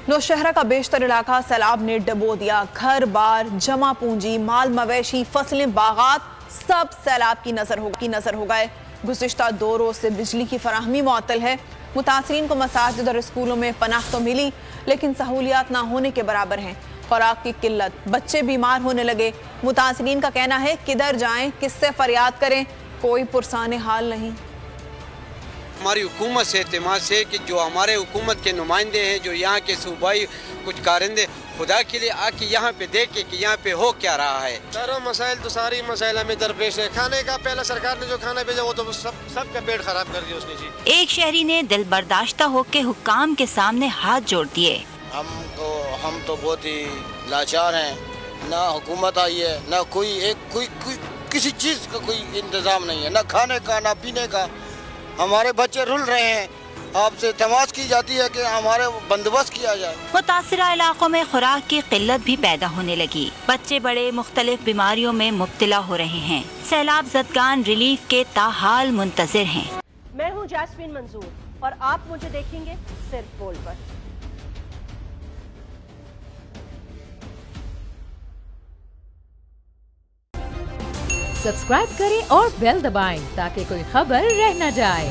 नौशहरा का बेशतर इलाका सैलाब ने डबो दिया। घर बार, जमा पूंजी, माल मवेशी, फसलें, बागात सब सैलाब की नजर हो गए। गुज़िश्ता 2 रोज से बिजली की फराहमी मुअत्तल है। मुतासरीन को मसाजिद और स्कूलों में पनाह तो मिली, लेकिन सहूलियात ना होने के बराबर हैं। खुराक की किल्लत, बच्चे बीमार होने लगे। मुतासरीन का कहना है किधर जाएं, किससे फरियाद करें, कोई पुरसाने हाल नहीं। हमारी हुकूमत से एतमाद से कि जो हमारे हुकूमत के नुमाइंदे हैं, जो यहाँ के सूबाई कुछ कारिंदे, खुदा के लिए आके यहाँ पे देखे कि यहाँ पे हो क्या रहा है। चारों मसाइल तो सारी मसाइल हमें दरपेश है। खाने का पहला सरकार ने जो खाना भेजा वो तो सबका पेट खराब कर दिया उसने जी। एक शहरी ने दिल बर्दाश्ता होकर हुक्काम के सामने हाथ जोड़ दिए। हम तो बहुत ही लाचार हैं, ना हुकूमत आई है, ना कोई किसी चीज़ का कोई इंतज़ाम नहीं है, ना खाने का ना पीने का। हमारे बच्चे रुल रहे हैं, आपसे तमाश की जाती है कि हमारे बंदोबस्त किया जाए। मुतासिरा इलाकों में खुराक की किल्लत भी पैदा होने लगी। बच्चे बड़े मुख्तलिफ बीमारियों में मुब्तला हो रहे हैं। सैलाब ज़दगान रिलीफ के ताहाल मुंतज़िर हैं। मैं हूँ जैस्मीन मंजूर और आप मुझे देखेंगे सिर्फ बोल पर। सब्सक्राइब करें और बेल दबाएं ताकि कोई खबर रह न जाए।